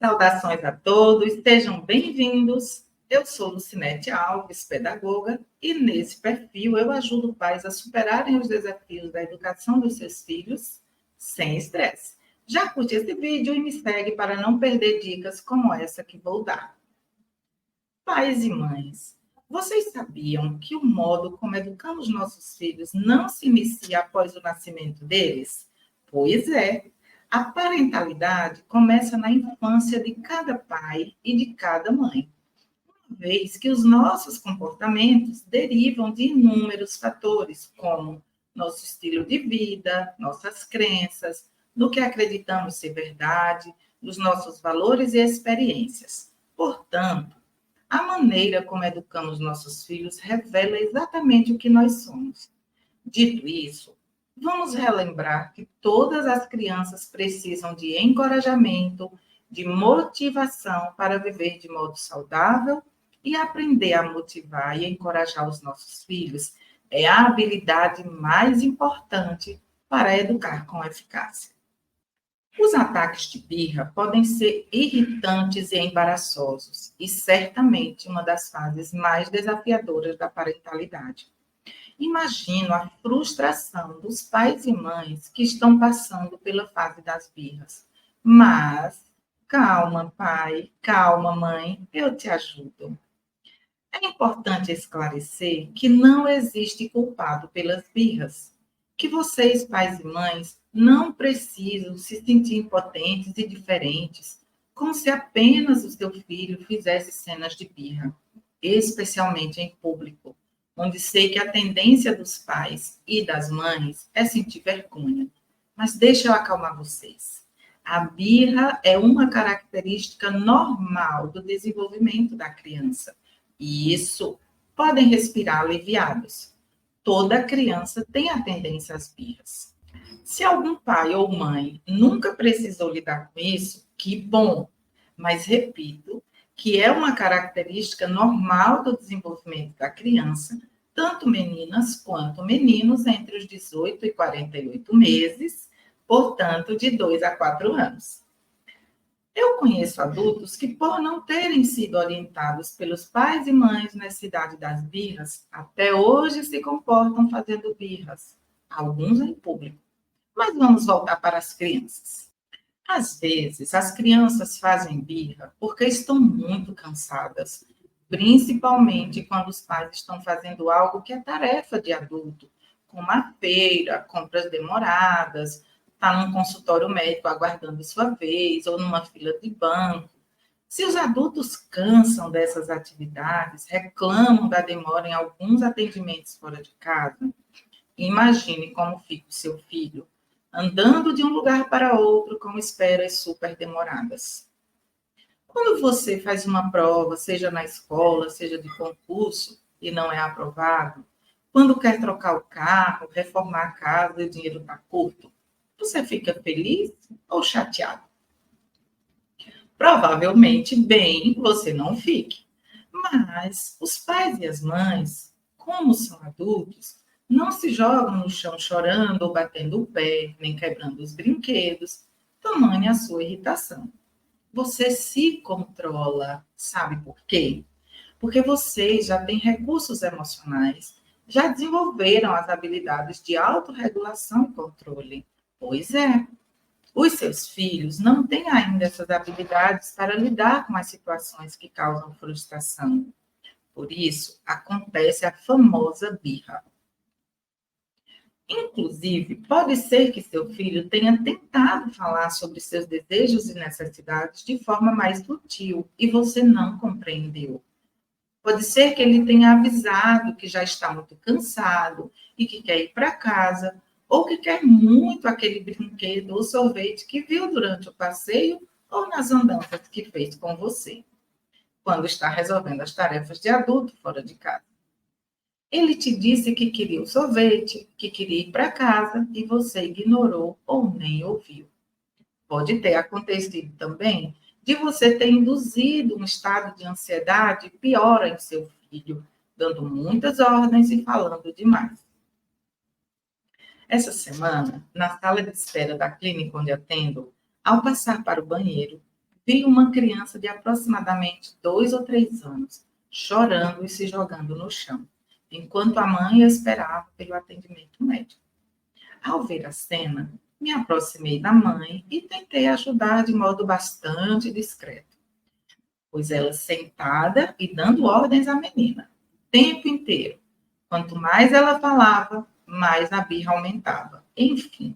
Saudações a todos, sejam bem-vindos. Eu sou Lucinete Alves, pedagoga, e nesse perfil eu ajudo pais a superarem os desafios da educação dos seus filhos sem estresse. Já curte esse vídeo e me segue para não perder dicas como essa que vou dar. Pais e mães, vocês sabiam que o modo como educamos nossos filhos não se inicia após o nascimento deles? Pois é. A parentalidade começa na infância de cada pai e de cada mãe, uma vez que os nossos comportamentos derivam de inúmeros fatores, como nosso estilo de vida, nossas crenças, no que acreditamos ser verdade, dos nossos valores e experiências. Portanto, a maneira como educamos nossos filhos revela exatamente o que nós somos. Dito isso, vamos relembrar que todas as crianças precisam de encorajamento, de motivação para viver de modo saudável e aprender a motivar e encorajar os nossos filhos é a habilidade mais importante para educar com eficácia. Os ataques de birra podem ser irritantes e embaraçosos e certamente uma das fases mais desafiadoras da parentalidade. Imagino a frustração dos pais e mães que estão passando pela fase das birras. Mas, calma, pai, calma, mãe, eu te ajudo. É importante esclarecer que não existe culpado pelas birras, que vocês, pais e mães, não precisam se sentir impotentes e diferentes, como se apenas o seu filho fizesse cenas de birra, especialmente em público, onde sei que a tendência dos pais e das mães é sentir vergonha. Mas deixa eu acalmar vocês. A birra é uma característica normal do desenvolvimento da criança. E isso, podem respirar aliviados. Toda criança tem a tendência às birras. Se algum pai ou mãe nunca precisou lidar com isso, que bom. Mas repito, que é uma característica normal do desenvolvimento da criança, tanto meninas quanto meninos entre os 18 e 48 meses, portanto, de 2 a 4 anos. Eu conheço adultos que, por não terem sido orientados pelos pais e mães nessa idade das birras, até hoje se comportam fazendo birras, alguns em público. Mas vamos voltar para as crianças. Às vezes, as crianças fazem birra porque estão muito cansadas, principalmente quando os pais estão fazendo algo que é tarefa de adulto, como a feira, compras demoradas, estar num consultório médico aguardando sua vez, ou numa fila de banco. Se os adultos cansam dessas atividades, reclamam da demora em alguns atendimentos fora de casa, imagine como fica o seu filho andando de um lugar para outro com esperas super demoradas. Quando você faz uma prova, seja na escola, seja de concurso, e não é aprovado, quando quer trocar o carro, reformar a casa e o dinheiro está curto, você fica feliz ou chateado? Provavelmente, bem, você não fique. Mas os pais e as mães, como são adultos, não se jogam no chão chorando ou batendo o pé, nem quebrando os brinquedos, tamanha a sua irritação. Você se controla, sabe por quê? Porque vocês já têm recursos emocionais, já desenvolveram as habilidades de autorregulação e controle. Pois é, os seus filhos não têm ainda essas habilidades para lidar com as situações que causam frustração. Por isso, acontece a famosa birra. Inclusive, pode ser que seu filho tenha tentado falar sobre seus desejos e necessidades de forma mais sutil e você não compreendeu. Pode ser que ele tenha avisado que já está muito cansado e que quer ir para casa, ou que quer muito aquele brinquedo ou sorvete que viu durante o passeio ou nas andanças que fez com você, quando está resolvendo as tarefas de adulto fora de casa. Ele te disse que queria o sorvete, que queria ir para casa e você ignorou ou nem ouviu. Pode ter acontecido também de você ter induzido um estado de ansiedade pior em seu filho, dando muitas ordens e falando demais. Essa semana, na sala de espera da clínica onde atendo, ao passar para o banheiro, vi uma criança de aproximadamente 2 ou 3 anos chorando e se jogando no chão, enquanto a mãe esperava pelo atendimento médico. Ao ver a cena, me aproximei da mãe e tentei ajudar de modo bastante discreto, pois ela sentada e dando ordens à menina, o tempo inteiro. Quanto mais ela falava, mais a birra aumentava. Enfim,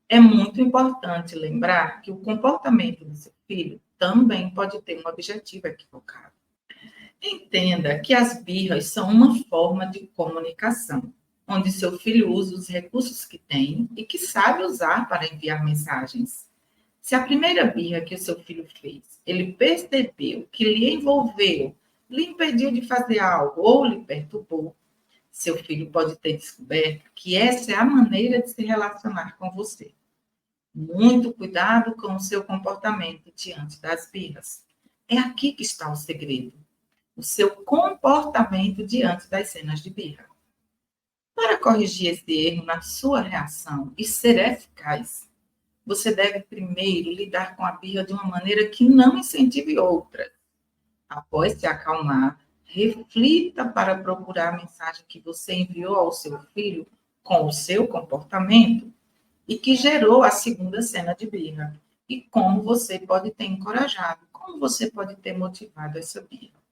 é muito importante lembrar que o comportamento do seu filho também pode ter um objetivo equivocado. Entenda que as birras são uma forma de comunicação, onde seu filho usa os recursos que tem e que sabe usar para enviar mensagens. Se a primeira birra que o seu filho fez, ele percebeu que lhe envolveu, lhe impediu de fazer algo ou lhe perturbou, seu filho pode ter descoberto que essa é a maneira de se relacionar com você. Muito cuidado com o seu comportamento diante das birras. É aqui que está o segredo. O seu comportamento diante das cenas de birra. Para corrigir esse erro na sua reação e ser eficaz, você deve primeiro lidar com a birra de uma maneira que não incentive outra. Após se acalmar, reflita para procurar a mensagem que você enviou ao seu filho com o seu comportamento e que gerou a segunda cena de birra. E como você pode ter encorajado, como você pode ter motivado essa birra.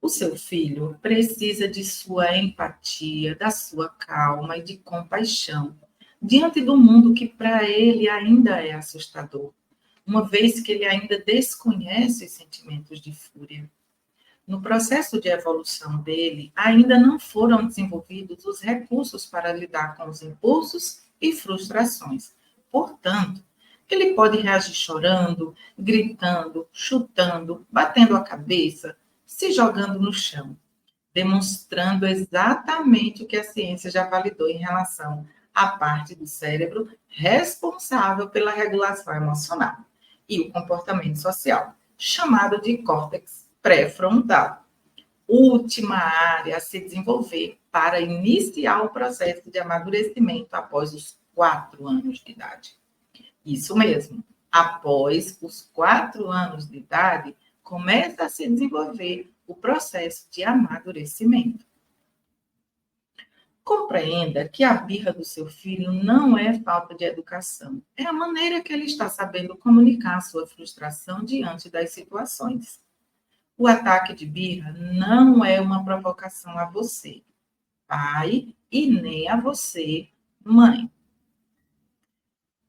O seu filho precisa de sua empatia, da sua calma e de compaixão, diante do mundo que para ele ainda é assustador, uma vez que ele ainda desconhece os sentimentos de fúria. No processo de evolução dele, ainda não foram desenvolvidos os recursos para lidar com os impulsos e frustrações. Portanto, ele pode reagir chorando, gritando, chutando, batendo a cabeça, se jogando no chão, demonstrando exatamente o que a ciência já validou em relação à parte do cérebro responsável pela regulação emocional e o comportamento social, chamado de córtex pré-frontal, última área a se desenvolver para iniciar o processo de amadurecimento após os 4 anos de idade. Isso mesmo, após os 4 anos de idade, começa a se desenvolver o processo de amadurecimento. Compreenda que a birra do seu filho não é falta de educação, é a maneira que ele está sabendo comunicar sua frustração diante das situações. O ataque de birra não é uma provocação a você, pai, e nem a você, mãe.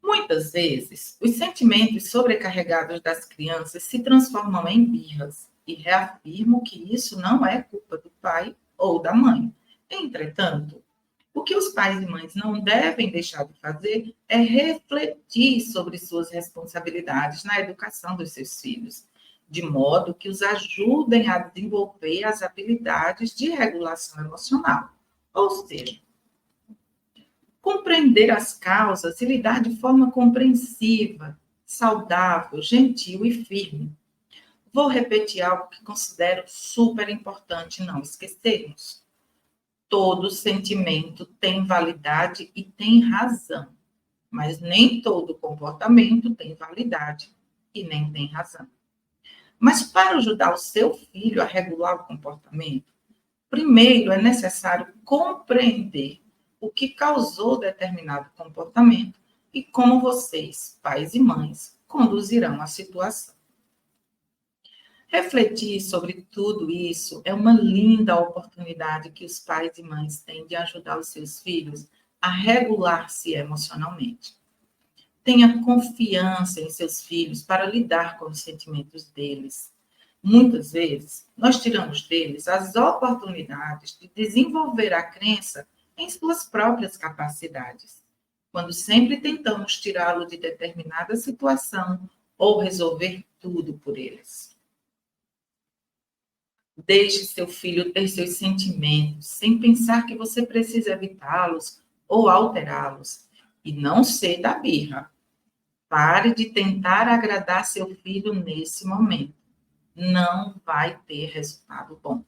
Muitas vezes, os sentimentos sobrecarregados das crianças se transformam em birras e reafirmam que isso não é culpa do pai ou da mãe. Entretanto, o que os pais e mães não devem deixar de fazer é refletir sobre suas responsabilidades na educação dos seus filhos, de modo que os ajudem a desenvolver as habilidades de regulação emocional. Ou seja, compreender as causas e lidar de forma compreensiva, saudável, gentil e firme. Vou repetir algo que considero super importante não esquecermos. Todo sentimento tem validade e tem razão, mas nem todo comportamento tem validade e nem tem razão. Mas para ajudar o seu filho a regular o comportamento, primeiro é necessário compreender o que causou determinado comportamento e como vocês, pais e mães, conduzirão a situação. Refletir sobre tudo isso é uma linda oportunidade que os pais e mães têm de ajudar os seus filhos a regular-se emocionalmente. Tenha confiança em seus filhos para lidar com os sentimentos deles. Muitas vezes, nós tiramos deles as oportunidades de desenvolver a crença em suas próprias capacidades, quando sempre tentamos tirá-lo de determinada situação ou resolver tudo por eles. Deixe seu filho ter seus sentimentos, sem pensar que você precisa evitá-los ou alterá-los, e não ceda à birra. Pare de tentar agradar seu filho nesse momento. Não vai ter resultado bom.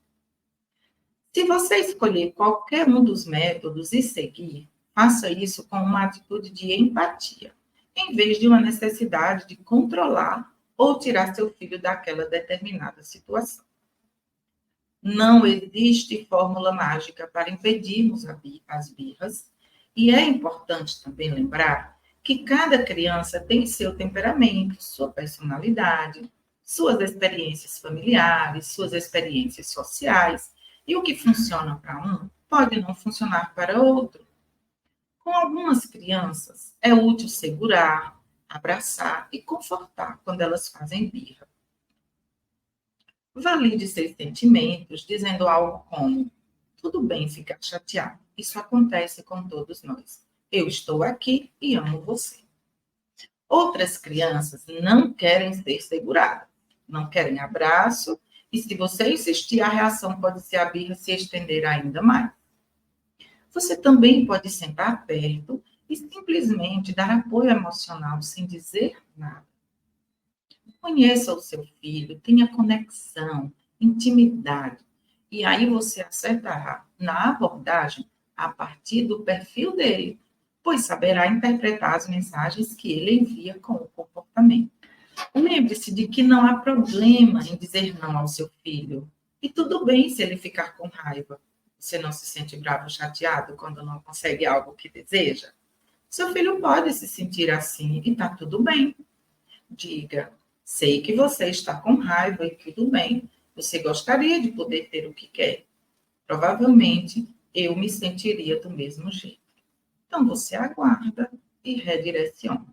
Se você escolher qualquer um dos métodos e seguir, faça isso com uma atitude de empatia em vez de uma necessidade de controlar ou tirar seu filho daquela determinada situação. Não existe fórmula mágica para impedirmos as birras, e é importante também lembrar que cada criança tem seu temperamento, sua personalidade, suas experiências familiares, suas experiências sociais, e o que funciona para um pode não funcionar para outro. Com algumas crianças, é útil segurar, abraçar e confortar quando elas fazem birra. Valide seus sentimentos, dizendo algo como: tudo bem ficar chateado, isso acontece com todos nós. Eu estou aqui e amo você. Outras crianças não querem ser seguradas, não querem abraço, e se você insistir, a reação pode ser a birra se estender ainda mais. Você também pode sentar perto e simplesmente dar apoio emocional sem dizer nada. Conheça o seu filho, tenha conexão, intimidade, e aí você acertará na abordagem a partir do perfil dele, pois saberá interpretar as mensagens que ele envia com o comportamento. Lembre-se de que não há problema em dizer não ao seu filho, e tudo bem se ele ficar com raiva. Você não se sente bravo, chateado quando não consegue algo que deseja? Seu filho pode se sentir assim e está tudo bem. Diga: sei que você está com raiva e tudo bem. Você gostaria de poder ter o que quer. Provavelmente eu me sentiria do mesmo jeito. Então você aguarda e redireciona.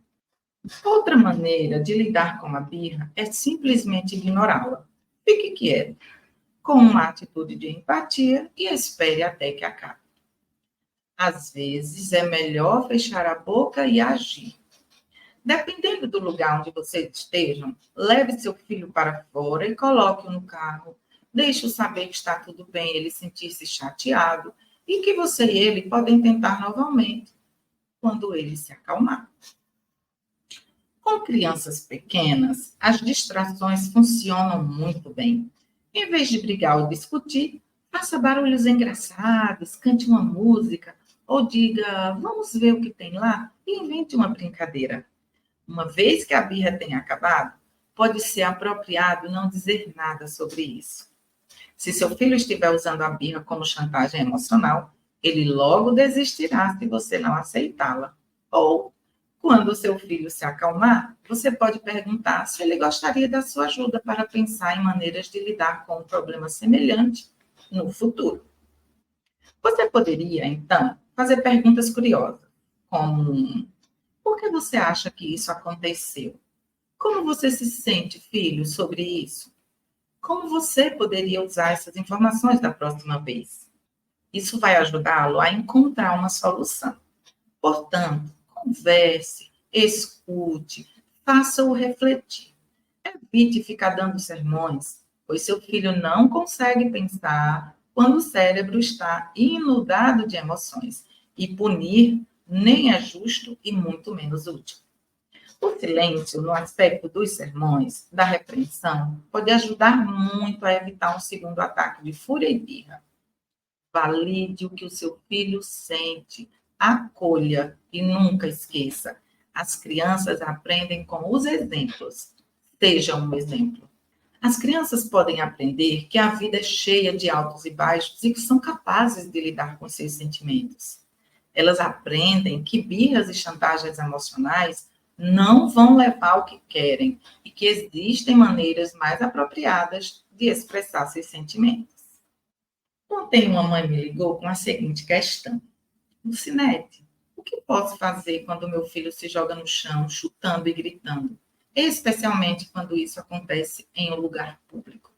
Outra maneira de lidar com a birra é simplesmente ignorá-la. Fique quieto, com uma atitude de empatia e espere até que acabe. Às vezes é melhor fechar a boca e agir. Dependendo do lugar onde vocês estejam, leve seu filho para fora e coloque-o no carro. Deixe-o saber que está tudo bem ele sentir-se chateado e que você e ele podem tentar novamente quando ele se acalmar. Com crianças pequenas, as distrações funcionam muito bem. Em vez de brigar ou discutir, faça barulhos engraçados, cante uma música ou diga: vamos ver o que tem lá, e invente uma brincadeira. Uma vez que a birra tenha acabado, pode ser apropriado não dizer nada sobre isso. Se seu filho estiver usando a birra como chantagem emocional, ele logo desistirá se você não aceitá-la. Ou, quando o seu filho se acalmar, você pode perguntar se ele gostaria da sua ajuda para pensar em maneiras de lidar com um problema semelhante no futuro. Você poderia, então, fazer perguntas curiosas, como: por que você acha que isso aconteceu? Como você se sente, filho, sobre isso? Como você poderia usar essas informações da próxima vez? Isso vai ajudá-lo a encontrar uma solução. Portanto, converse, escute, faça-o refletir. Evite ficar dando sermões, pois seu filho não consegue pensar quando o cérebro está inundado de emoções. E punir nem é justo e muito menos útil. O silêncio, no aspecto dos sermões, da repreensão, pode ajudar muito a evitar um segundo ataque de fúria e birra. Valide o que o seu filho sente, acolha e nunca esqueça. As crianças aprendem com os exemplos. Seja um exemplo. As crianças podem aprender que a vida é cheia de altos e baixos e que são capazes de lidar com seus sentimentos. Elas aprendem que birras e chantagens emocionais não vão levar ao que querem e que existem maneiras mais apropriadas de expressar seus sentimentos. Ontem uma mãe me ligou com a seguinte questão: Lucinete, o que posso fazer quando meu filho se joga no chão, chutando e gritando, especialmente quando isso acontece em um lugar público?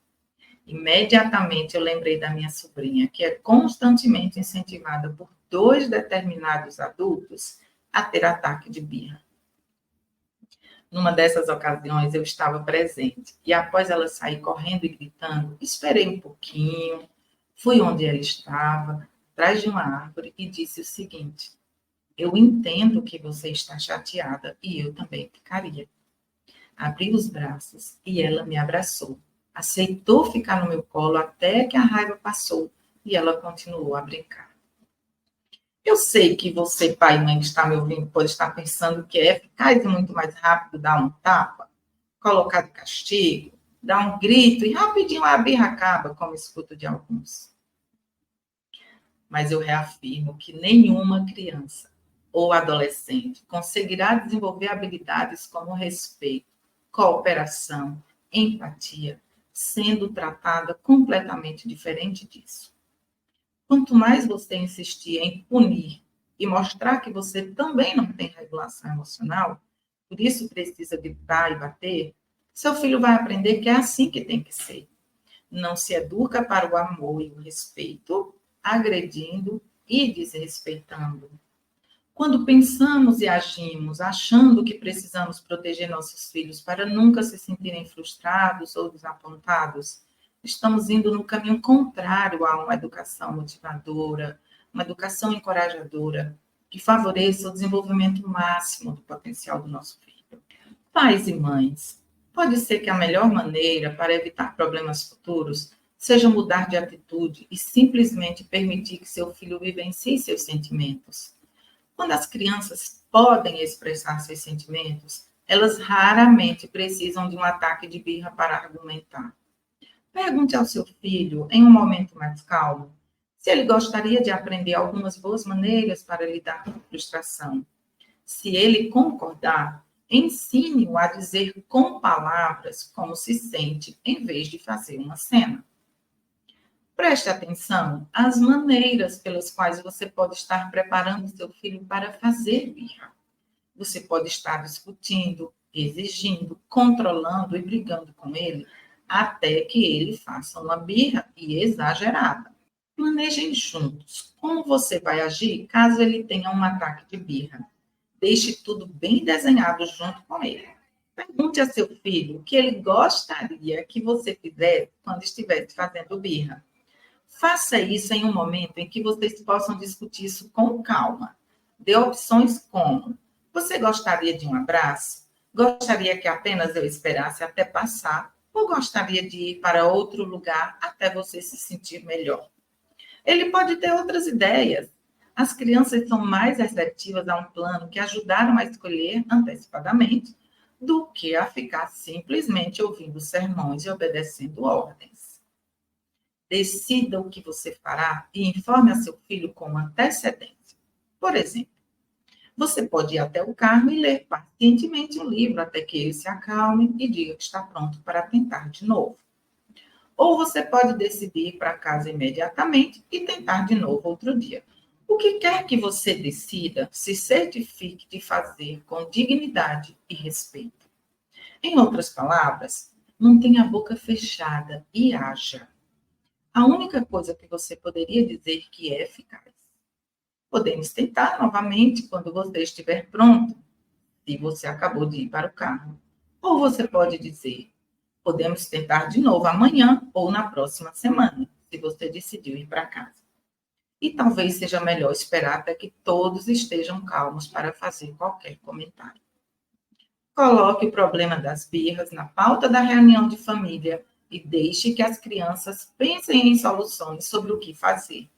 Imediatamente eu lembrei da minha sobrinha, que é constantemente incentivada por 2 determinados adultos a ter ataque de birra. Numa dessas ocasiões, eu estava presente e, após ela sair correndo e gritando, esperei um pouquinho, fui onde ela estava, atrás de uma árvore, e disse o seguinte: eu entendo que você está chateada e eu também ficaria. Abri os braços e ela me abraçou. Aceitou ficar no meu colo até que a raiva passou e ela continuou a brincar. Eu sei que você, pai e mãe que está me ouvindo, pode estar pensando que é eficaz e muito mais rápido dar um tapa, colocar de castigo, dar um grito e rapidinho a birra acaba, como escuto de alguns. Mas eu reafirmo que nenhuma criança ou adolescente conseguirá desenvolver habilidades como respeito, cooperação, empatia, sendo tratada completamente diferente disso. Quanto mais você insistir em punir e mostrar que você também não tem regulação emocional, por isso precisa gritar e bater, seu filho vai aprender que é assim que tem que ser. Não se educa para o amor e o respeito, agredindo e desrespeitando. Quando pensamos e agimos achando que precisamos proteger nossos filhos para nunca se sentirem frustrados ou desapontados, estamos indo no caminho contrário a uma educação motivadora, uma educação encorajadora, que favoreça o desenvolvimento máximo do potencial do nosso filho. Pais e mães, pode ser que a melhor maneira para evitar problemas futuros seja mudar de atitude e simplesmente permitir que seu filho vivencie seus sentimentos. Quando as crianças podem expressar seus sentimentos, elas raramente precisam de um ataque de birra para argumentar. Pergunte ao seu filho, em um momento mais calmo, se ele gostaria de aprender algumas boas maneiras para lidar com a frustração. Se ele concordar, ensine-o a dizer com palavras como se sente, em vez de fazer uma cena. Preste atenção às maneiras pelas quais você pode estar preparando seu filho para fazer birra. Você pode estar discutindo, exigindo, controlando e brigando com ele até que ele faça uma birra e exagerada. Planejem juntos como você vai agir caso ele tenha um ataque de birra. Deixe tudo bem desenhado junto com ele. Pergunte a seu filho o que ele gostaria que você fizesse quando estivesse fazendo birra. Faça isso em um momento em que vocês possam discutir isso com calma. Dê opções como: você gostaria de um abraço? Gostaria que apenas eu esperasse até passar? Ou gostaria de ir para outro lugar até você se sentir melhor? Ele pode ter outras ideias. As crianças são mais receptivas a um plano que ajudaram a escolher antecipadamente do que a ficar simplesmente ouvindo sermões e obedecendo ordens. Decida o que você fará e informe a seu filho com antecedência. Por exemplo, você pode ir até o carro e ler pacientemente um livro até que ele se acalme e diga que está pronto para tentar de novo. Ou você pode decidir ir para casa imediatamente e tentar de novo outro dia. O que quer que você decida, se certifique de fazer com dignidade e respeito. Em outras palavras, mantenha a boca fechada e haja. A única coisa que você poderia dizer que é eficaz. Podemos tentar novamente quando você estiver pronto, se você acabou de ir para o carro. Ou você pode dizer: podemos tentar de novo amanhã ou na próxima semana, se você decidiu ir para casa. E talvez seja melhor esperar até que todos estejam calmos para fazer qualquer comentário. Coloque o problema das birras na pauta da reunião de família e deixe que as crianças pensem em soluções sobre o que fazer.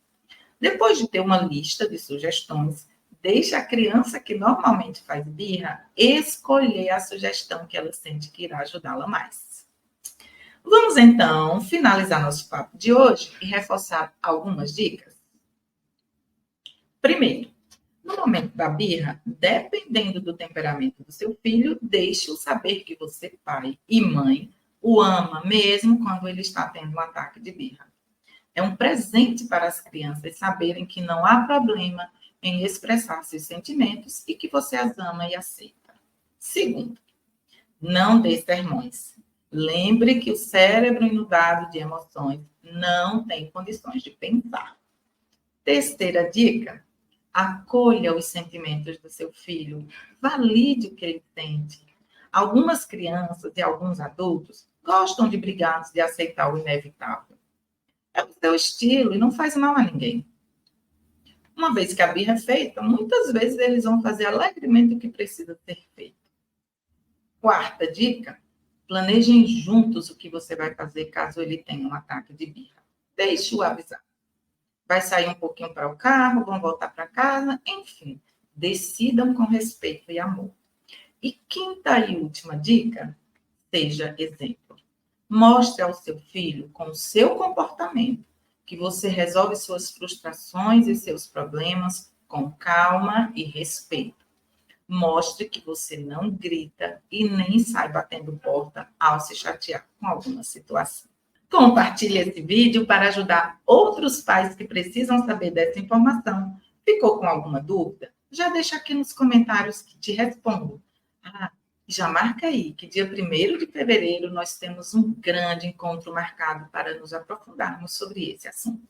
Depois de ter uma lista de sugestões, deixe a criança que normalmente faz birra escolher a sugestão que ela sente que irá ajudá-la mais. Vamos então finalizar nosso papo de hoje e reforçar algumas dicas. Primeiro, no momento da birra, dependendo do temperamento do seu filho, deixe-o saber que você, pai e mãe, o ama mesmo quando ele está tendo um ataque de birra. É um presente para as crianças saberem que não há problema em expressar seus sentimentos e que você as ama e aceita. Segundo, não dê sermões. Lembre que o cérebro inundado de emoções não tem condições de pensar. Terceira dica: acolha os sentimentos do seu filho. Valide o que ele sente. Algumas crianças e alguns adultos gostam de brigar antes de aceitar o inevitável. É o seu estilo e não faz mal a ninguém. Uma vez que a birra é feita, muitas vezes eles vão fazer alegremente o que precisa ser feito. Quarta dica: planejem juntos o que você vai fazer caso ele tenha um ataque de birra. Deixe-o avisar. vai sair um pouquinho para o carro, vão voltar para casa, enfim, decidam com respeito e amor. E quinta e última dica, seja exemplo. Mostre ao seu filho, com o seu comportamento, que você resolve suas frustrações e seus problemas com calma e respeito. Mostre que você não grita e nem sai batendo porta ao se chatear com alguma situação. Compartilhe esse vídeo para ajudar outros pais que precisam saber dessa informação. Ficou com alguma dúvida? Já deixa aqui nos comentários que te respondo. Já marca aí que dia 1º de fevereiro nós temos um grande encontro marcado para nos aprofundarmos sobre esse assunto.